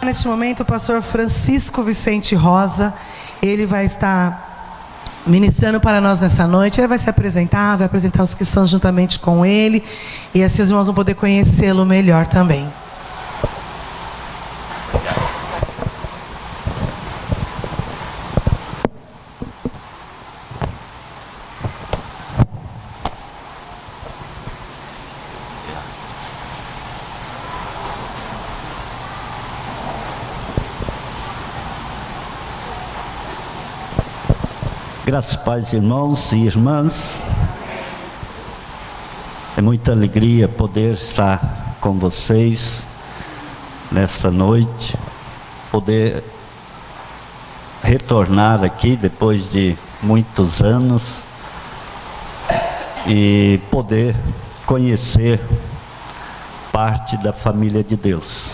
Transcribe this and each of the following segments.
neste momento o pastor Francisco Vicente Rosa. Ele vai estar ministrando para nós nessa noite. Ele vai se apresentar, vai apresentar os que estão juntamente com ele, e assim os irmãos vão poder conhecê-lo melhor também. Graças a paz, irmãos e irmãs. É muita alegria poder estar com vocês nesta noite, poder retornar aqui depois de muitos anos e poder conhecer parte da família de Deus.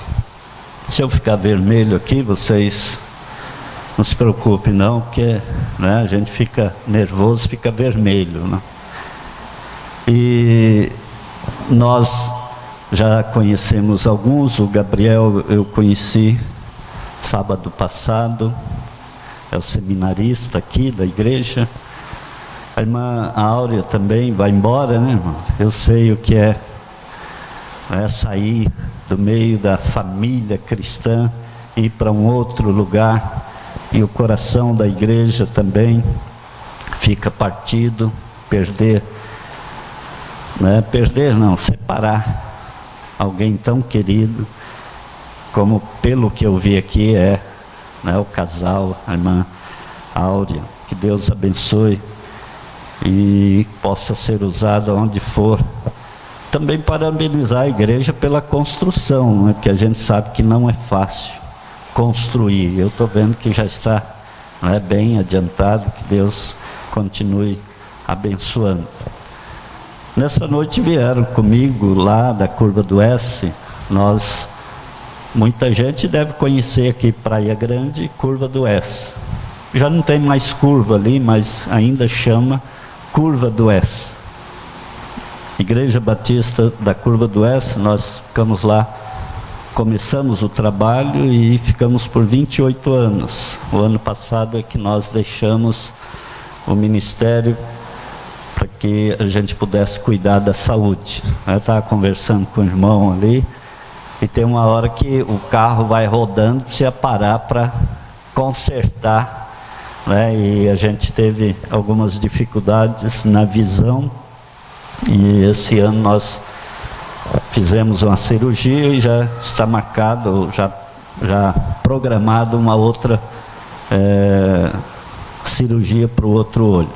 Se eu ficar vermelho aqui, vocês não se preocupe não, porque a gente fica nervoso, fica vermelho, né? E nós já conhecemos alguns. O Gabriel eu conheci sábado passado, é o seminarista aqui da igreja. A irmã Áurea também vai embora, né, irmão? Eu sei o que é sair do meio da família cristã e ir para um outro lugar. E o coração da igreja também fica partido, separar alguém tão querido, como pelo que eu vi aqui o casal, a irmã Áurea. Que Deus abençoe e possa ser usado onde for. Também parabenizar a igreja pela construção, porque a gente sabe que não é fácil construir. Eu estou vendo que já está bem adiantado. Que Deus continue abençoando. Nessa noite vieram comigo lá da Curva do S. Muita gente deve conhecer aqui Praia Grande, Curva do S. Já não tem mais curva ali, mas ainda chama Curva do S. Igreja Batista da Curva do S. Nós ficamos lá, começamos o trabalho e ficamos por 28 anos. O ano passado é que nós deixamos o ministério para que a gente pudesse cuidar da saúde. Eu estava conversando com o irmão ali, e tem uma hora que o carro vai rodando, precisa parar para consertar, e a gente teve algumas dificuldades na visão, e esse ano nós fizemos uma cirurgia e já está marcado, já programado uma outra cirurgia para o outro olho.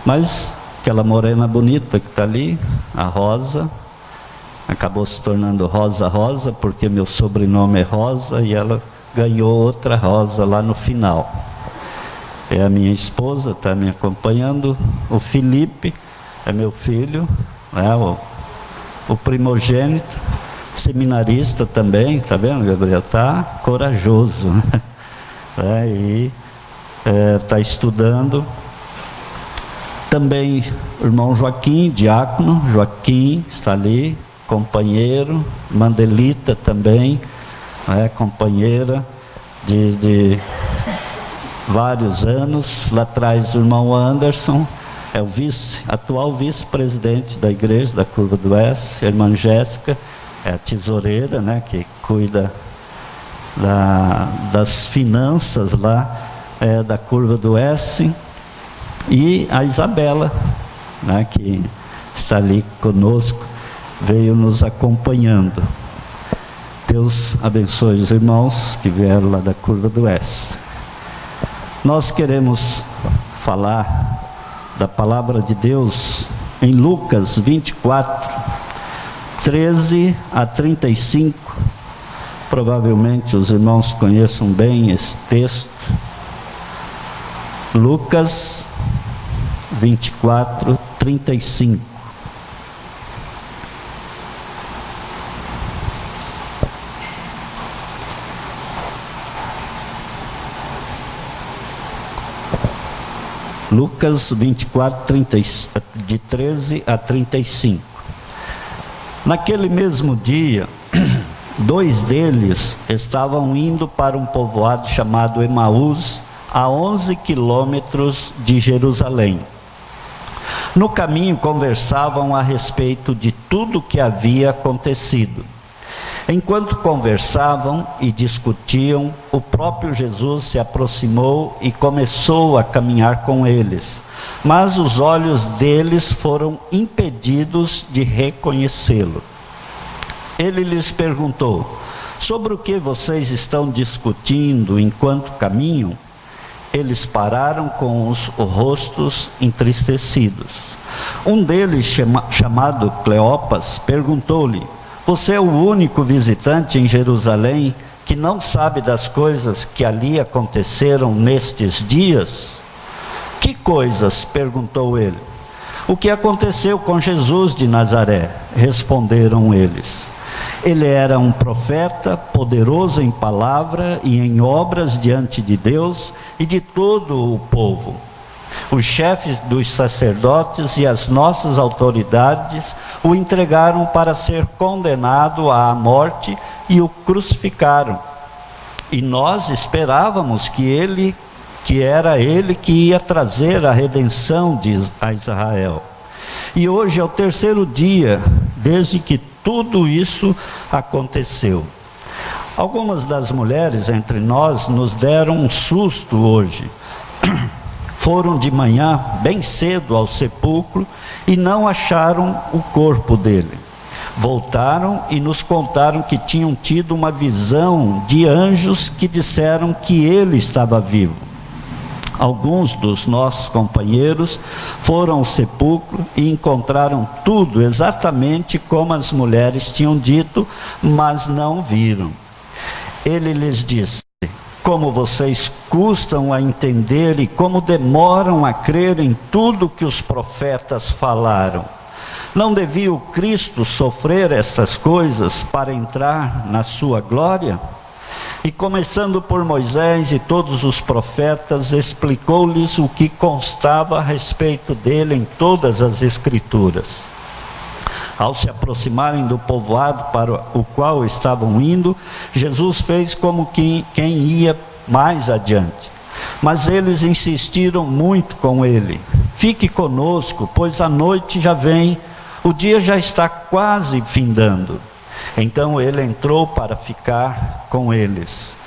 Mas aquela morena bonita que está ali, a Rosa, acabou se tornando Rosa, porque meu sobrenome é Rosa, e ela ganhou outra Rosa lá no final. É a minha esposa, está me acompanhando. O Felipe é meu filho, o primogênito, seminarista também, está vendo, Gabriel? Está corajoso, e está estudando. Também o irmão Joaquim, diácono Joaquim, está ali, companheiro. Mandelita também, companheira de vários anos. Lá atrás o irmão Anderson, é o atual vice-presidente da igreja da Curva do S. A irmã Jéssica é a tesoureira, que cuida das finanças lá da Curva do S. E a Isabela, que está ali conosco, veio nos acompanhando. Deus abençoe os irmãos que vieram lá da Curva do S. Nós queremos falar da palavra de Deus em Lucas 24, 13 a 35. Provavelmente os irmãos conheçam bem esse texto. Lucas 24, 35. Lucas 24, de 13 a 35. Naquele mesmo dia, 2 deles estavam indo para um povoado chamado Emaús, a 11 quilômetros de Jerusalém. No caminho conversavam a respeito de tudo o que havia acontecido. Enquanto conversavam e discutiam, o próprio Jesus se aproximou e começou a caminhar com eles, mas os olhos deles foram impedidos de reconhecê-lo. Ele lhes perguntou: sobre o que vocês estão discutindo enquanto caminham? Eles pararam com os rostos entristecidos. Um deles, chamado Cleopas, perguntou-lhe: você é o único visitante em Jerusalém que não sabe das coisas que ali aconteceram nestes dias? Que coisas? Perguntou ele. O que aconteceu com Jesus de Nazaré? Responderam eles. Ele era um profeta, poderoso em palavra e em obras diante de Deus e de todo o povo. Os chefes dos sacerdotes e as nossas autoridades o entregaram para ser condenado à morte e o crucificaram. E nós esperávamos que era ele que ia trazer a redenção a Israel. E hoje é o 3º dia desde que tudo isso aconteceu. Algumas das mulheres entre nós nos deram um susto hoje. Foram de manhã, bem cedo, ao sepulcro e não acharam o corpo dele. Voltaram e nos contaram que tinham tido uma visão de anjos que disseram que ele estava vivo. Alguns dos nossos companheiros foram ao sepulcro e encontraram tudo exatamente como as mulheres tinham dito, mas não viram. Ele lhes disse: como vocês custam a entender e como demoram a crer em tudo que os profetas falaram. Não devia o Cristo sofrer estas coisas para entrar na sua glória? E começando por Moisés e todos os profetas, explicou-lhes o que constava a respeito dele em todas as Escrituras. Ao se aproximarem do povoado para o qual estavam indo, Jesus fez como quem ia mais adiante. Mas eles insistiram muito com ele: fique conosco, pois a noite já vem, o dia já está quase findando. Então ele entrou para ficar com eles.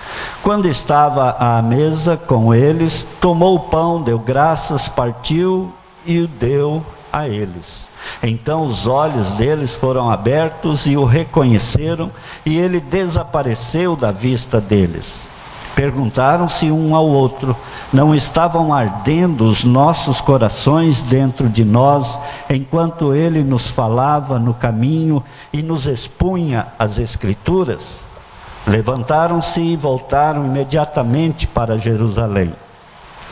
Quando estava à mesa com eles, tomou o pão, deu graças, partiu e o deu a eles. Então os olhos deles foram abertos e o reconheceram, e ele desapareceu da vista deles. Perguntaram-se um ao outro: não estavam ardendo os nossos corações dentro de nós, enquanto ele nos falava no caminho e nos expunha as Escrituras? Levantaram-se e voltaram imediatamente para Jerusalém.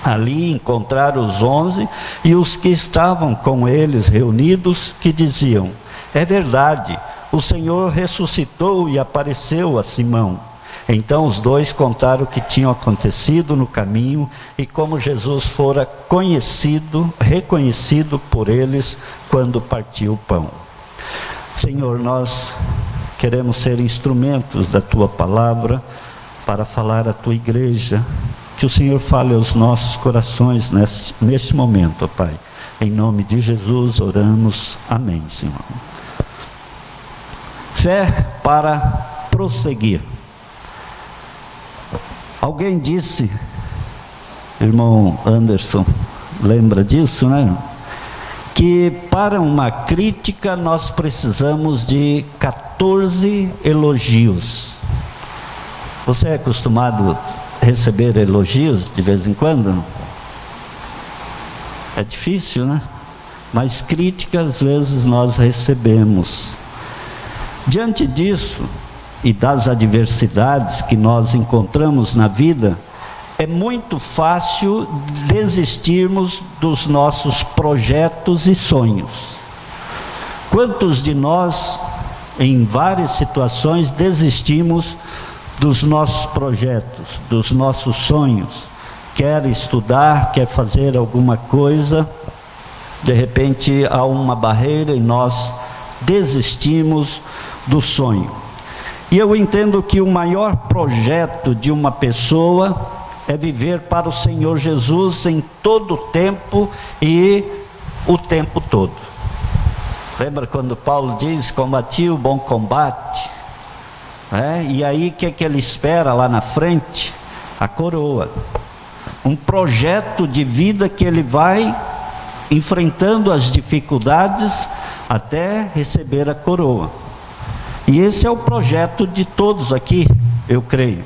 Ali encontraram os 11 e os que estavam com eles reunidos, que diziam: é verdade, o Senhor ressuscitou e apareceu a Simão. Então os dois contaram o que tinha acontecido no caminho e como Jesus fora reconhecido por eles quando partiu o pão. Senhor, nós queremos ser instrumentos da Tua palavra para falar à Tua igreja. Que o Senhor fale aos nossos corações neste momento, ó Pai. Em nome de Jesus oramos. Amém, Senhor. Fé para prosseguir. Alguém disse, irmão Anderson, lembra disso, né? Que para uma crítica nós precisamos de 14 elogios. Você é acostumado a receber elogios de vez em quando? É difícil, né? Mas crítica às vezes nós recebemos. Diante disso e das adversidades que nós encontramos na vida, é muito fácil desistirmos dos nossos projetos e sonhos. Quantos de nós, em várias situações, desistimos dos nossos projetos, dos nossos sonhos? Quer estudar, quer fazer alguma coisa, de repente há uma barreira e nós desistimos do sonho. E eu entendo que o maior projeto de uma pessoa é viver para o Senhor Jesus em todo o tempo e o tempo todo. Lembra quando Paulo diz: combati o bom combate? E aí o que ele espera lá na frente? A coroa. Um projeto de vida que ele vai enfrentando as dificuldades até receber a coroa. E esse é o projeto de todos aqui, eu creio.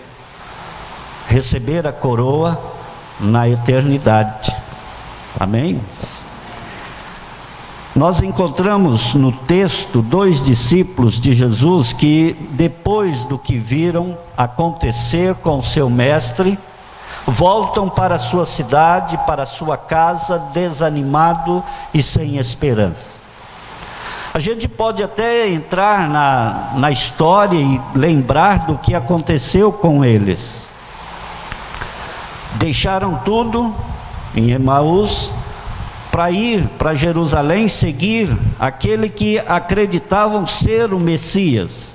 Receber a coroa na eternidade. Amém? Nós encontramos no texto 2 discípulos de Jesus que, depois do que viram acontecer com o seu mestre, voltam para a sua cidade, para a sua casa, desanimado e sem esperança. A gente pode até entrar na história e lembrar do que aconteceu com eles. Deixaram tudo em Emaús para ir para Jerusalém seguir aquele que acreditavam ser o Messias,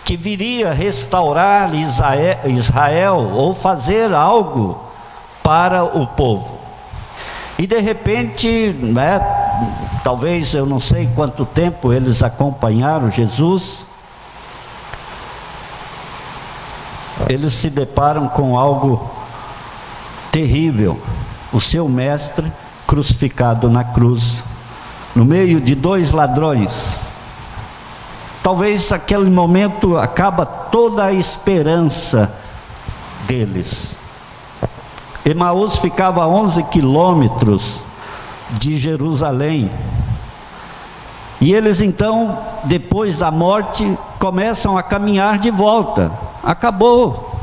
que viria restaurar Israel ou fazer algo para o povo. E de repente, talvez, eu não sei quanto tempo eles acompanharam Jesus, eles se deparam com algo terrível: o seu mestre crucificado na cruz, no meio de 2 ladrões. Talvez aquele momento acaba toda a esperança deles. Emaús ficava a 11 quilômetros de Jerusalém. E eles então, depois da morte, começam a caminhar de volta. Acabou.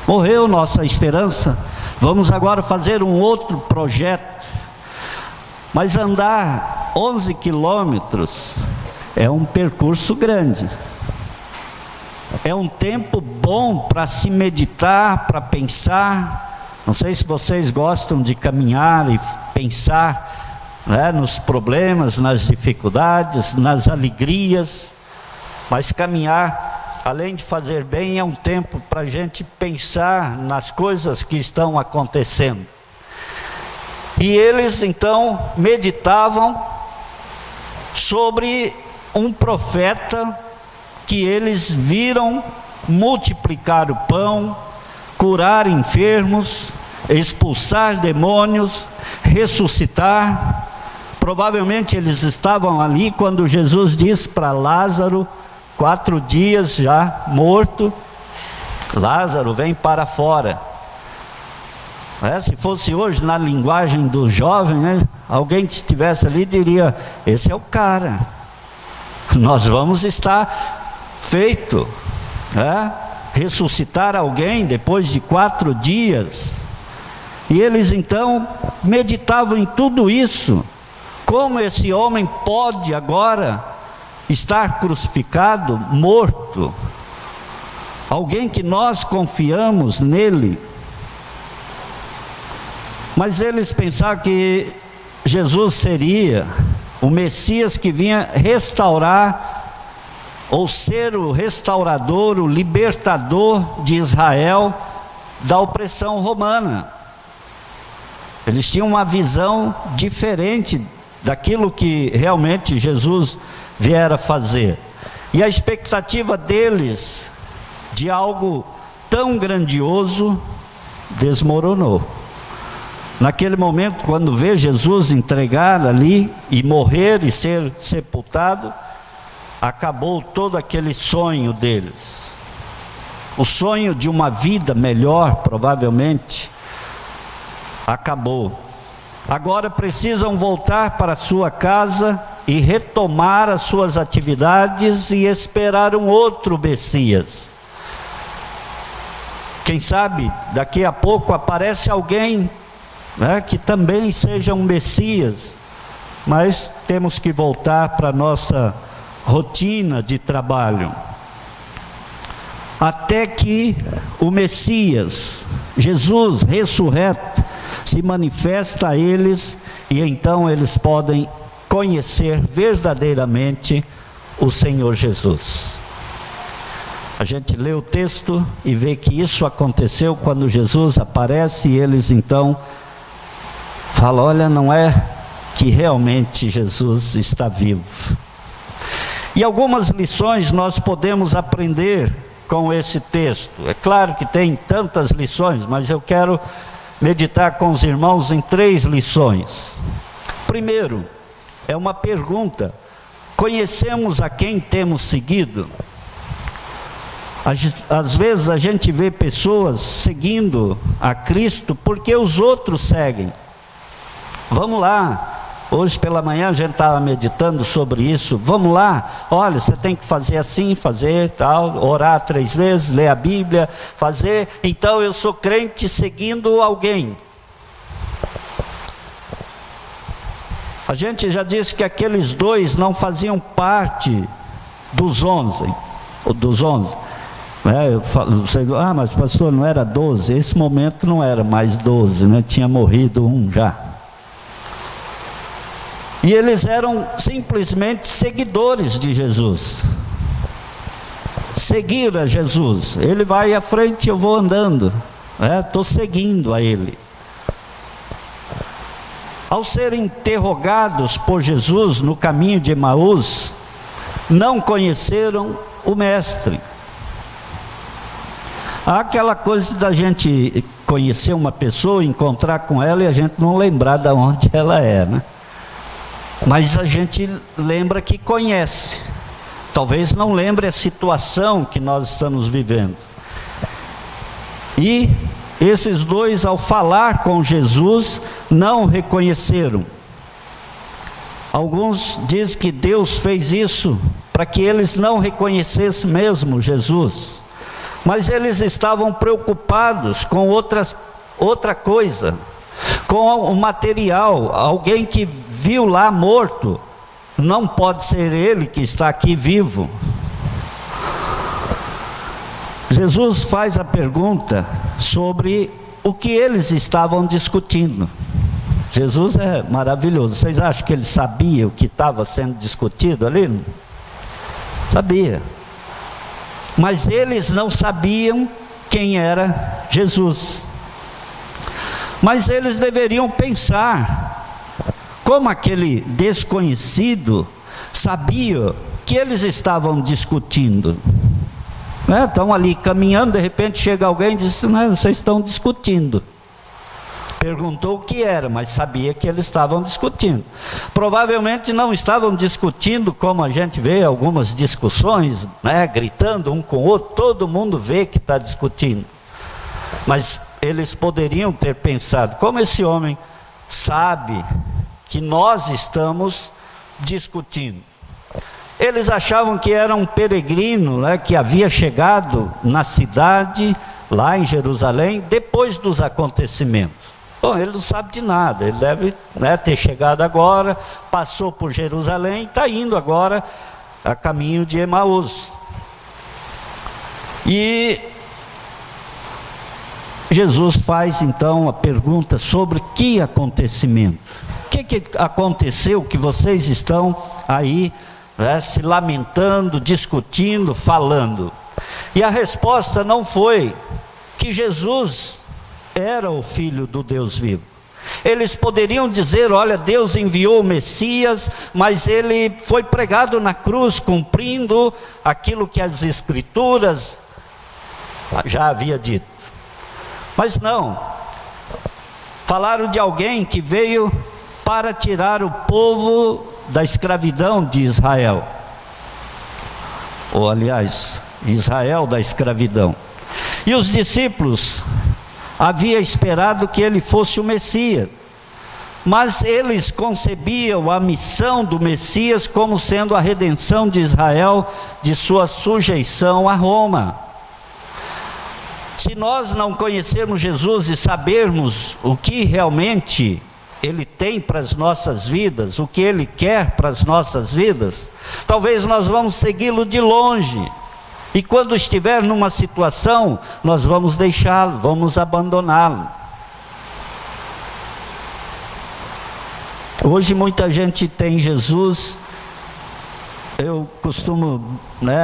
Morreu nossa esperança. Vamos agora fazer um outro projeto. Mas andar 11 quilômetros é um percurso grande. É um tempo bom para se meditar, para pensar. Não sei se vocês gostam de caminhar e pensar, nos problemas, nas dificuldades, nas alegrias. Mas caminhar, além de fazer bem, é um tempo para a gente pensar nas coisas que estão acontecendo. E eles então meditavam sobre um profeta que eles viram multiplicar o pão, curar enfermos, expulsar demônios, ressuscitar. Provavelmente eles estavam ali quando Jesus disse para Lázaro, 4 dias já morto: Lázaro, vem para fora. Se fosse hoje na linguagem do jovem, alguém que estivesse ali diria: esse é o cara, nós vamos estar feito, ressuscitar alguém depois de 4 dias. E eles então meditavam em tudo isso. Como esse homem pode agora estar crucificado, morto? Alguém que nós confiamos nele. Mas eles pensaram que Jesus seria o Messias que vinha restaurar, ou ser o restaurador, o libertador de Israel da opressão romana. Eles tinham uma visão diferente daquilo que realmente Jesus viera fazer. E a expectativa deles de algo tão grandioso desmoronou. Naquele momento, quando vê Jesus entregar ali e morrer e ser sepultado, acabou todo aquele sonho deles. O sonho de uma vida melhor, provavelmente, acabou. Agora precisam voltar para sua casa e retomar as suas atividades e esperar um outro Messias. Quem sabe daqui a pouco aparece alguém que também seja um Messias, mas temos que voltar para a nossa rotina de trabalho, até que o Messias, Jesus ressurreto, se manifesta a eles, e então eles podem conhecer verdadeiramente o Senhor Jesus. A gente lê o texto e vê que isso aconteceu quando Jesus aparece e eles então falam: olha, não é que realmente Jesus está vivo. E algumas lições nós podemos aprender com esse texto. É claro que tem tantas lições, mas eu quero meditar com os irmãos em 3 lições. Primeiro, é uma pergunta: conhecemos a quem temos seguido? Às vezes a gente vê pessoas seguindo a Cristo porque os outros seguem. Vamos lá, hoje pela manhã a gente estava meditando sobre isso. Vamos lá, olha, você tem que fazer assim, fazer tal, orar 3 vezes, ler a Bíblia, fazer. Então eu sou crente seguindo alguém. A gente já disse que aqueles 2 não faziam parte dos 11. Eu falo, mas pastor, não era 12? Esse momento não era mais 12, né? Tinha morrido um já. E eles eram simplesmente seguidores de Jesus. Seguir a Jesus. Ele vai à frente, eu vou andando. Estou seguindo a Ele. Ao serem interrogados por Jesus no caminho de Emaús, não conheceram o Mestre. Há aquela coisa da gente conhecer uma pessoa, encontrar com ela e a gente não lembrar de onde ela é, né? Mas a gente lembra que conhece. Talvez não lembre a situação que nós estamos vivendo. E esses 2, ao falar com Jesus, não reconheceram. Alguns dizem que Deus fez isso para que eles não reconhecessem mesmo Jesus. Mas eles estavam preocupados com outra coisa, com o material. Alguém que viu lá morto, não pode ser ele que está aqui vivo. Jesus faz a pergunta sobre o que eles estavam discutindo. Jesus é maravilhoso. Vocês acham que ele sabia o que estava sendo discutido ali? Sabia. Mas eles não sabiam quem era Jesus. Mas eles deveriam pensar, como aquele desconhecido sabia que eles estavam discutindo. Estão ali caminhando, de repente chega alguém e diz: vocês estão discutindo. Perguntou o que era, mas sabia que eles estavam discutindo. Provavelmente não estavam discutindo como a gente vê algumas discussões, gritando um com o outro. Todo mundo vê que está discutindo. Mas eles poderiam ter pensado: como esse homem sabe que nós estamos discutindo? Eles achavam que era um peregrino, que havia chegado na cidade, lá em Jerusalém, depois dos acontecimentos. Bom, ele não sabe de nada. Ele deve ter chegado agora, passou por Jerusalém, está indo agora a caminho de Emaús. E Jesus faz então a pergunta sobre que acontecimento. O que aconteceu que vocês estão aí se lamentando, discutindo, falando? E a resposta não foi que Jesus era o Filho do Deus vivo. Eles poderiam dizer: olha, Deus enviou o Messias, mas ele foi pregado na cruz, cumprindo aquilo que as Escrituras já havia dito. Mas não, falaram de alguém que veio para tirar o povo da escravidão de Israel, ou aliás, Israel da escravidão. E os discípulos haviam esperado que ele fosse o Messias, mas eles concebiam a missão do Messias como sendo a redenção de Israel de sua sujeição a Roma. Se nós não conhecermos Jesus e sabermos o que realmente Ele tem para as nossas vidas, o que Ele quer para as nossas vidas, talvez nós vamos segui-lo de longe. E quando estiver numa situação, nós vamos deixá-lo, vamos abandoná-lo. Hoje muita gente tem Jesus Eu costumo,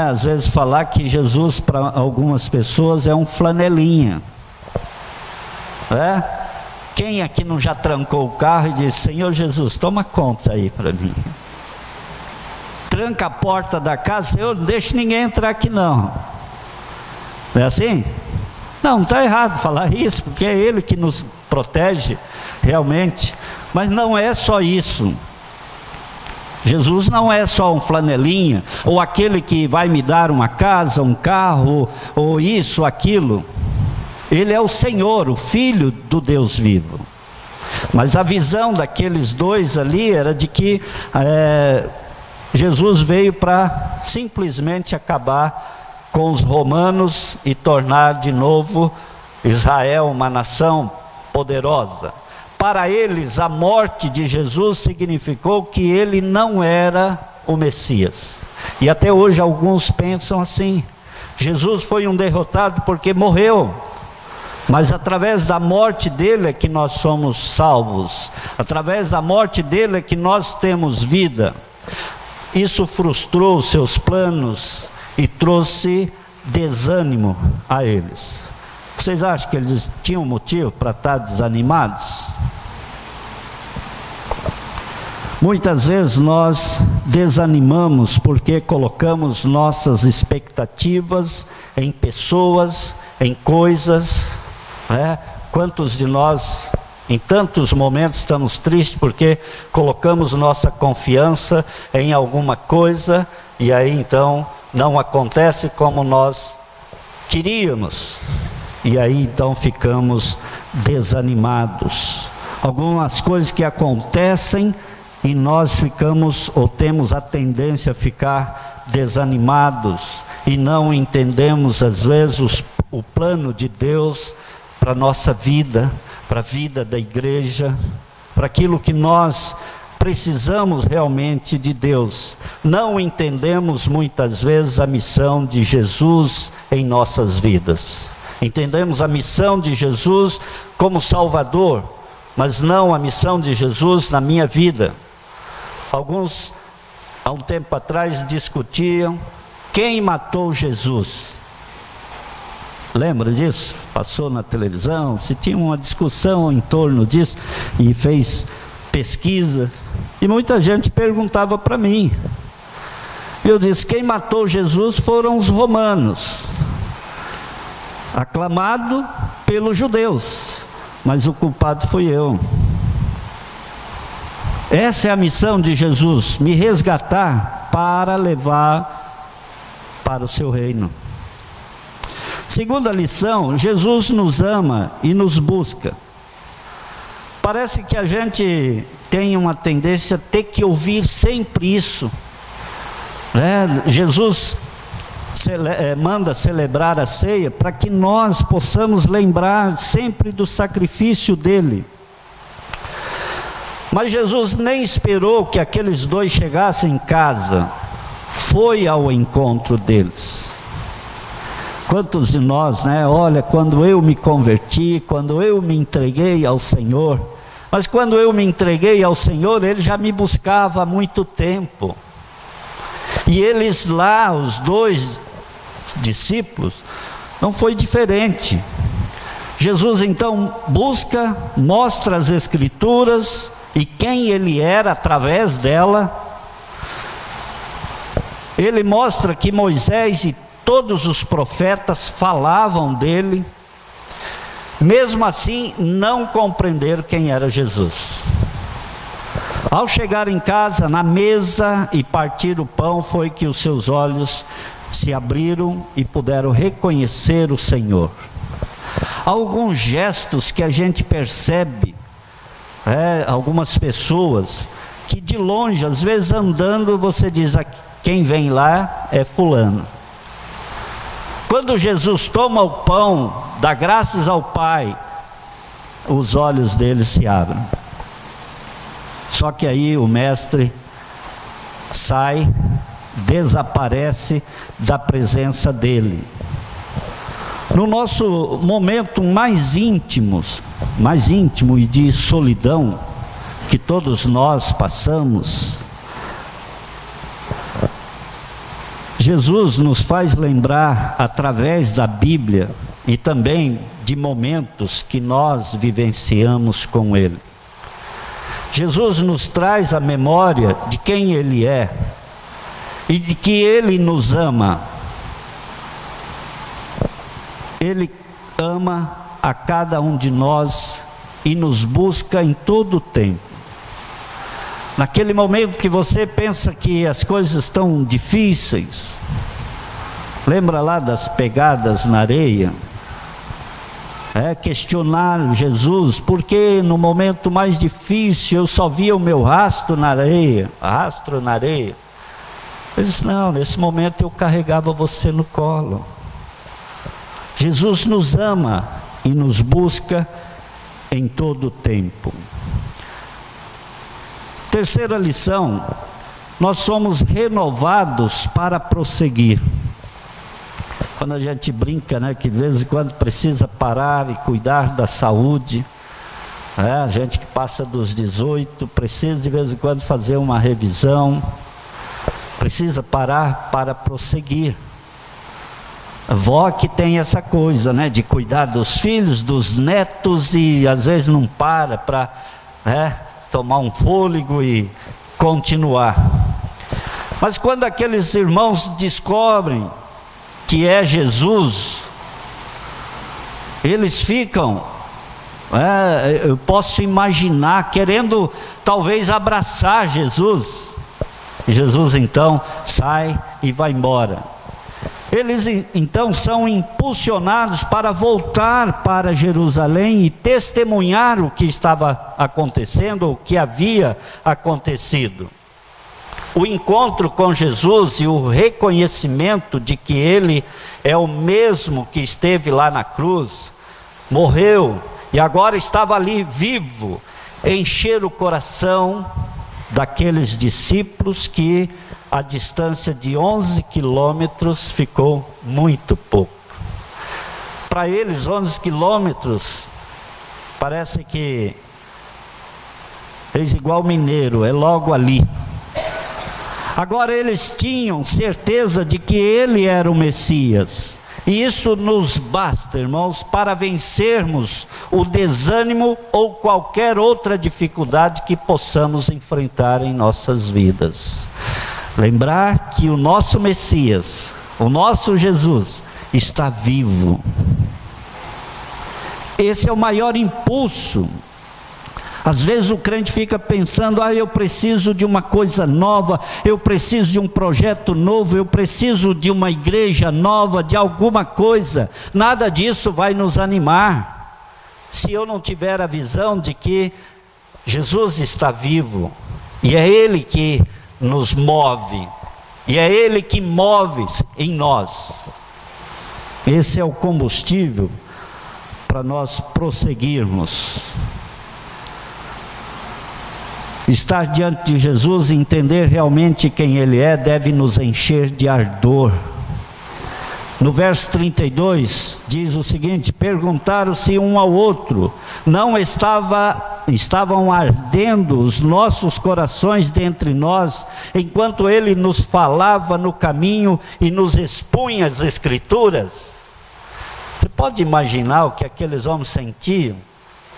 às vezes falar que Jesus para algumas pessoas é um flanelinha. Quem aqui não já trancou o carro e disse: Senhor Jesus, toma conta aí para mim. Tranca a porta da casa: Senhor, não deixe ninguém entrar aqui não. Não é assim? Não está errado falar isso, porque é Ele que nos protege realmente. Mas não é só isso. Jesus não é só um flanelinha, ou aquele que vai me dar uma casa, um carro, ou isso, aquilo. Ele é o Senhor, o Filho do Deus vivo. Mas a visão daqueles dois ali era de que Jesus veio para simplesmente acabar com os romanos e tornar de novo Israel uma nação poderosa. Para eles, a morte de Jesus significou que ele não era o Messias. E até hoje alguns pensam assim: Jesus foi um derrotado porque morreu. Mas através da morte dele é que nós somos salvos. Através da morte dele é que nós temos vida. Isso frustrou os seus planos e trouxe desânimo a eles. Vocês acham que eles tinham motivo para estar desanimados? Muitas vezes nós desanimamos porque colocamos nossas expectativas em pessoas, em coisas. Quantos de nós, em tantos momentos, estamos tristes porque colocamos nossa confiança em alguma coisa e aí então não acontece como nós queríamos. E aí então ficamos desanimados. Algumas coisas que acontecem e nós ficamos ou temos a tendência a ficar desanimados e não entendemos às vezes o plano de Deus para a nossa vida, para a vida da igreja, para aquilo que nós precisamos realmente de Deus. Não entendemos muitas vezes a missão de Jesus em nossas vidas. Entendemos a missão de Jesus como Salvador, mas não a missão de Jesus na minha vida. Alguns, há um tempo atrás, discutiam quem matou Jesus. Lembra disso? Passou na televisão, se tinha uma discussão em torno disso, e fez pesquisas, e muita gente perguntava para mim. Eu disse: quem matou Jesus foram os romanos, aclamado pelos judeus, mas o culpado fui eu. Essa é a missão de Jesus, me resgatar para levar para o seu reino. Segunda lição: Jesus nos ama e nos busca. Parece que a gente tem uma tendência a ter que ouvir sempre isso, Jesus manda celebrar a ceia para que nós possamos lembrar sempre do sacrifício dele. Mas Jesus nem esperou que aqueles dois chegassem em casa, foi ao encontro deles. Quantos de nós, olha, quando eu me converti, quando eu me entreguei ao Senhor, mas quando eu me entreguei ao Senhor, Ele já me buscava há muito tempo. E eles lá, os dois discípulos, não foi diferente. Jesus então busca, mostra as Escrituras e quem Ele era através dela. Ele mostra que Moisés e todos os profetas falavam dele. Mesmo assim, não compreenderam quem era Jesus. Ao chegar em casa, na mesa e partir o pão, foi que os seus olhos se abriram e puderam reconhecer o Senhor. Alguns gestos que a gente percebe, algumas pessoas que de longe, às vezes andando, você diz: quem vem lá é fulano. Quando Jesus toma o pão, dá graças ao Pai, os olhos dele se abrem. Só que aí o mestre sai, desaparece da presença dele. No nosso momento mais íntimo e de solidão que todos nós passamos, Jesus nos faz lembrar, através da Bíblia, e também de momentos que nós vivenciamos com Ele. Jesus nos traz a memória de quem Ele é, e de que Ele nos ama. Ele ama a cada um de nós e nos busca em todo o tempo. Naquele momento que você pensa que as coisas estão difíceis, lembra lá das pegadas na areia? Questionar Jesus, porque no momento mais difícil eu só via o meu rastro na areia. Ele disse, não, nesse momento eu carregava você no colo. Jesus nos ama e nos busca em todo o tempo. Terceira lição, nós somos renovados para prosseguir. Quando a gente brinca, que de vez em quando precisa parar e cuidar da saúde, a gente que passa dos 18, precisa de vez em quando fazer uma revisão, precisa parar para prosseguir. A avó que tem essa coisa, de cuidar dos filhos, dos netos, e às vezes não para tomar um fôlego e continuar. Mas quando aqueles irmãos descobrem que é Jesus, eles ficam, eu posso imaginar, querendo talvez abraçar Jesus. E Jesus então sai e vai embora. Eles então são impulsionados para voltar para Jerusalém e testemunhar o que estava acontecendo, o que havia acontecido. O encontro com Jesus e o reconhecimento de que Ele é o mesmo que esteve lá na cruz, morreu e agora estava ali vivo, encher o coração daqueles discípulos que a distância de 11 quilômetros ficou muito pouco. Para eles 11 quilômetros parece que fez igual mineiro, é logo ali. Agora eles tinham certeza de que Ele era o Messias, e isso nos basta, irmãos, para vencermos o desânimo ou qualquer outra dificuldade que possamos enfrentar em nossas vidas. Lembrar que o nosso Messias, o nosso Jesus, está vivo. Esse é o maior impulso. Às vezes o crente fica pensando, eu preciso de uma coisa nova, eu preciso de um projeto novo, eu preciso de uma igreja nova, de alguma coisa. Nada disso vai nos animar, se eu não tiver a visão de que Jesus está vivo, e é Ele que nos move, e é Ele que move em nós. Esse é o combustível para nós prosseguirmos. Estar diante de Jesus e entender realmente quem Ele é, deve nos encher de ardor. No verso 32, diz o seguinte: perguntaram-se um ao outro, não estavam ardendo os nossos corações dentre nós, enquanto Ele nos falava no caminho e nos expunha as Escrituras? Você pode imaginar o que aqueles homens sentiam?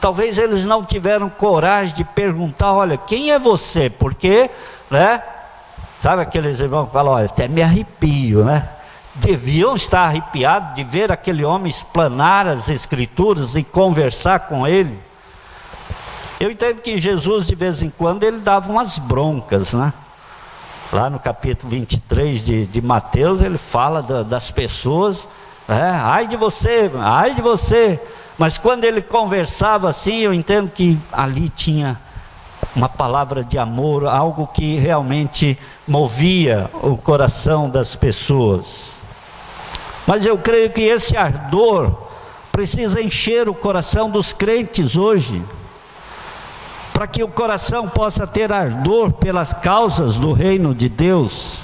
Talvez eles não tiveram coragem de perguntar, olha, quem é você? Porque, sabe aqueles irmãos que falam, olha, até me arrepio, Deviam estar arrepiados de ver aquele homem explanar as Escrituras e conversar com ele. Eu entendo que Jesus, de vez em quando, ele dava umas broncas, Lá no capítulo 23 de Mateus, ele fala das pessoas, ai de você, ai de você. Mas quando ele conversava assim, eu entendo que ali tinha uma palavra de amor, algo que realmente movia o coração das pessoas. Mas eu creio que esse ardor precisa encher o coração dos crentes hoje, para que o coração possa ter ardor pelas causas do reino de Deus,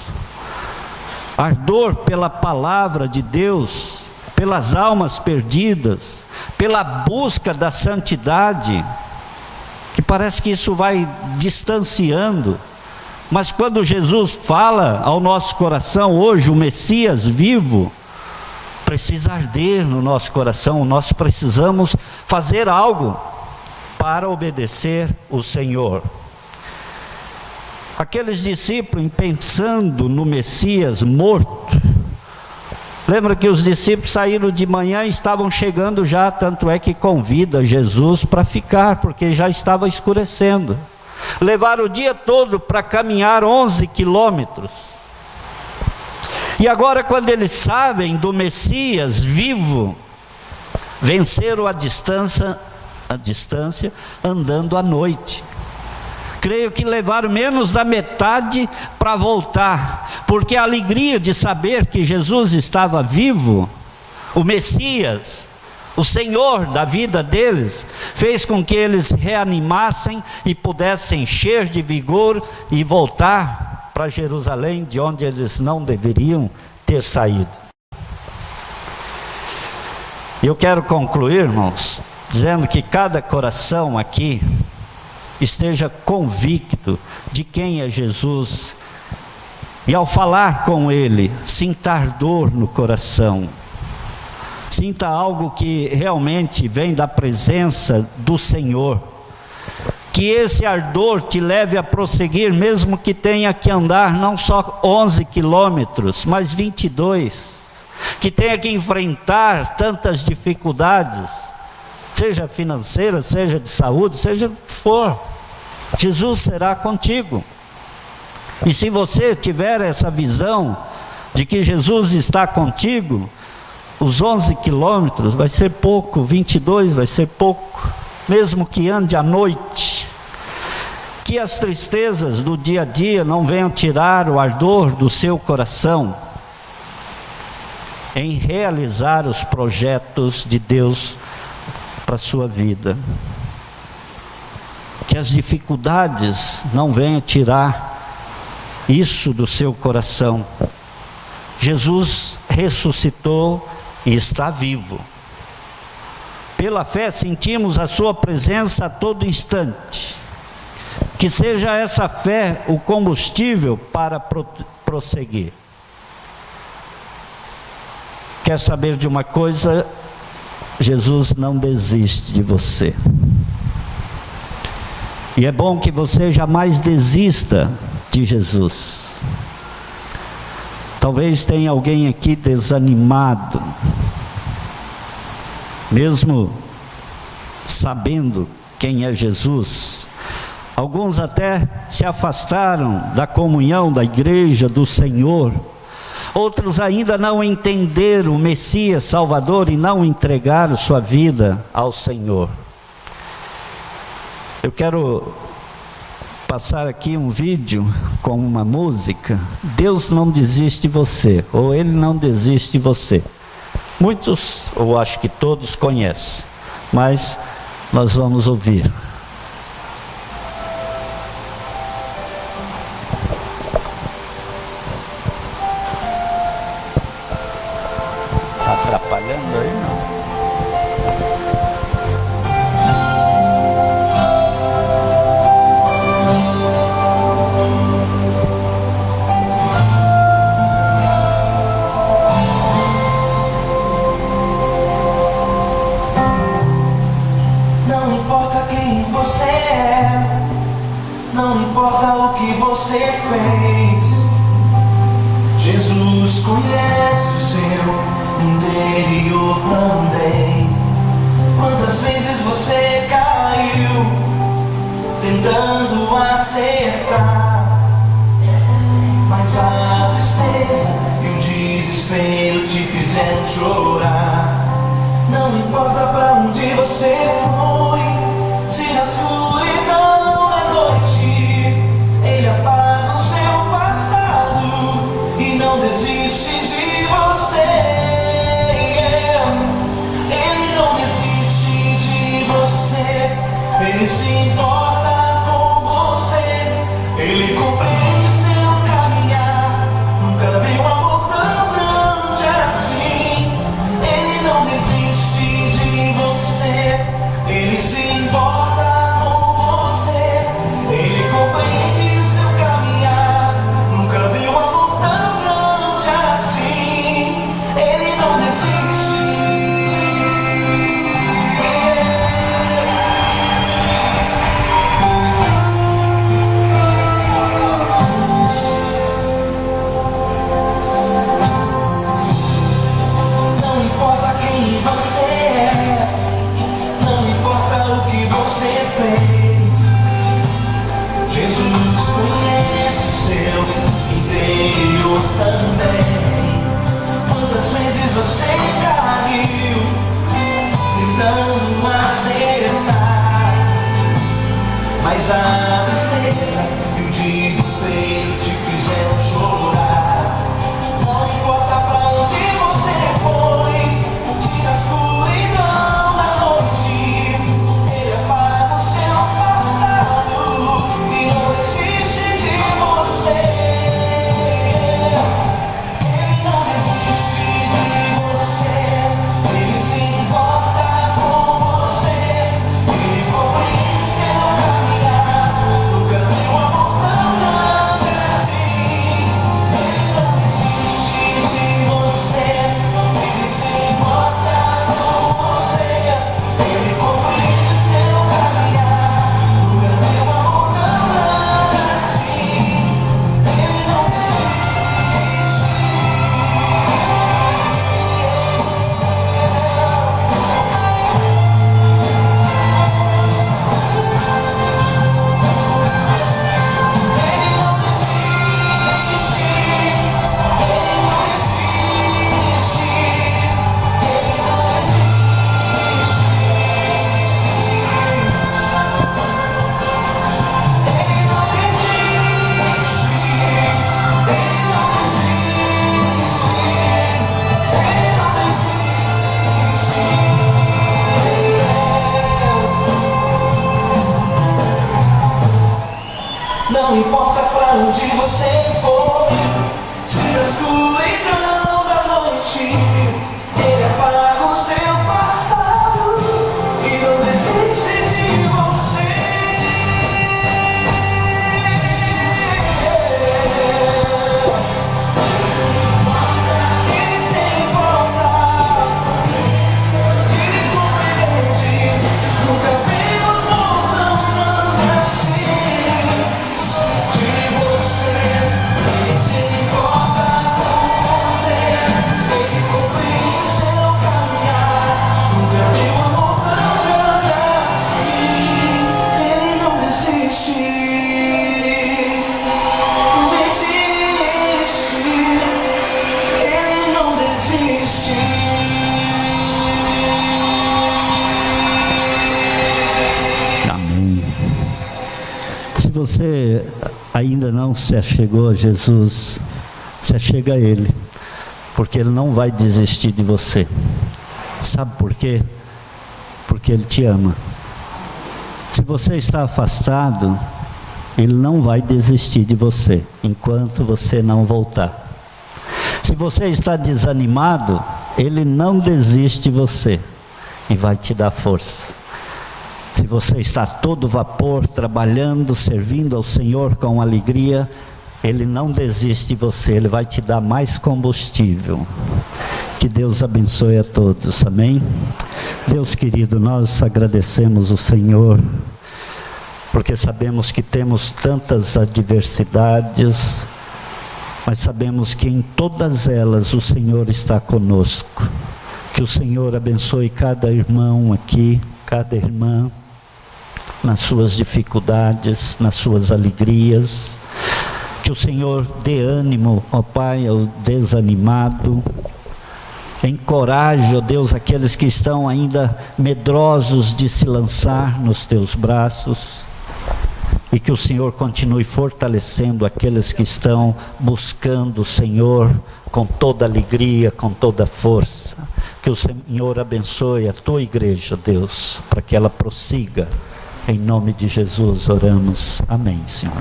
ardor pela palavra de Deus, pelas almas perdidas, pela busca da santidade, que parece que isso vai distanciando Mas quando Jesus fala ao nosso coração, hoje o Messias vivo, precisa arder no nosso coração. Nós precisamos fazer algo para obedecer o Senhor. Aqueles discípulos, pensando no Messias morto, lembra que os discípulos saíram de manhã e estavam chegando já, tanto é que convida Jesus para ficar, porque já estava escurecendo. Levaram o dia todo para caminhar 11 quilômetros. E agora, quando eles sabem do Messias vivo, venceram a distância andando à noite. Creio que levaram menos da metade para voltar, porque a alegria de saber que Jesus estava vivo, o Messias, o Senhor da vida deles, fez com que eles reanimassem e pudessem encher de vigor e voltar para Jerusalém, de onde eles não deveriam ter saído. Eu quero concluir, irmãos, dizendo que cada coração aqui esteja convicto de quem é Jesus, e ao falar com Ele, sinta ardor no coração, sinta algo que realmente vem da presença do Senhor, que esse ardor te leve a prosseguir, mesmo que tenha que andar não só 11 quilômetros, mas 22, que tenha que enfrentar tantas dificuldades, seja financeira, seja de saúde, seja o que for, Jesus será contigo. E se você tiver essa visão de que Jesus está contigo, os 11 quilômetros vai ser pouco, 22 vai ser pouco, mesmo que ande à noite. Que as tristezas do dia a dia não venham tirar o ardor do seu coração em realizar os projetos de Deus para a sua vida. Que as dificuldades não venham tirar isso do seu coração. Jesus ressuscitou e está vivo. Pela fé sentimos a sua presença a todo instante. Que seja essa fé o combustível para prosseguir. Quer saber de uma coisa? Jesus não desiste de você. E é bom que você jamais desista de Jesus. Talvez tenha alguém aqui desanimado, mesmo sabendo quem é Jesus. Alguns até se afastaram da comunhão da igreja do Senhor. Outros ainda não entenderam o Messias Salvador e não entregaram sua vida ao Senhor. Eu quero passar aqui um vídeo com uma música. Deus não desiste de você, ou Ele não desiste de você. Muitos, ou acho que todos conhecem, mas nós vamos ouvir. Está atrapalhando aí, não? Não importa o que você fez, Jesus conhece o seu interior também. Quantas vezes você caiu tentando acertar, mas a tristeza e o desespero te fizeram chorar. Não importa pra onde você foi, se na escuridão da noite Ele apaga o seu passado e não desiste de você. Ele não desiste de você, Ele se importa com você, Ele compreende seu caminhar. Nunca vi um amor tão grande assim. Ele não desiste de você, Ele se importa com você, Ele compreende o seu caminhar. mas a tristeza e o desespero te fizeram chorar. Não importa pra onde você foi, tira a escuridão da noite. Ele apaga o seu passado e não desiste de você. Ele não desiste de você. Ele se importa com você. Ele compreende seu caminhar. Nunca viu um amor tão grande assim. Ele não desiste de você. Ele se importa com você. Ele compreende seu caminhar. Nunca viu um amor tão grande assim. Ele não desiste. Não importa pra onde você foi, tira a escuridão da noite. Ele apaga o seu passado e não desiste de você. Ele se importa, ele compreende. Nunca vi um amor tão grande assim. De você, ele se importa com você. Ele compreende seu caminhar. Nunca vi um amor tão grande assim. Ele não desiste. Não desiste. Ele não desiste. Amém. Se você ainda não se achegou a Jesus, se achega a Ele, porque Ele não vai desistir de você. Sabe por quê? Porque Ele te ama. Se você está afastado, Ele não vai desistir de você, enquanto você não voltar. Se você está desanimado, Ele não desiste de você e vai te dar força. Se você está a todo vapor, trabalhando, servindo ao Senhor com alegria, Ele não desiste de você, Ele vai te dar mais combustível. Que Deus abençoe a todos, amém? Deus querido, nós agradecemos o Senhor, porque sabemos que temos tantas adversidades, mas sabemos que em todas elas o Senhor está conosco. Que o Senhor abençoe cada irmão aqui, cada irmã, nas suas dificuldades, nas suas alegrias. Que o Senhor dê ânimo, ó Pai, ao desanimado. Encoraje, ó Deus, aqueles que estão ainda medrosos de se lançar nos teus braços. E que o Senhor continue fortalecendo aqueles que estão buscando o Senhor com toda alegria, com toda força. Que o Senhor abençoe a tua igreja, Deus, para que ela prossiga. Em nome de Jesus oramos. Amém, Senhor.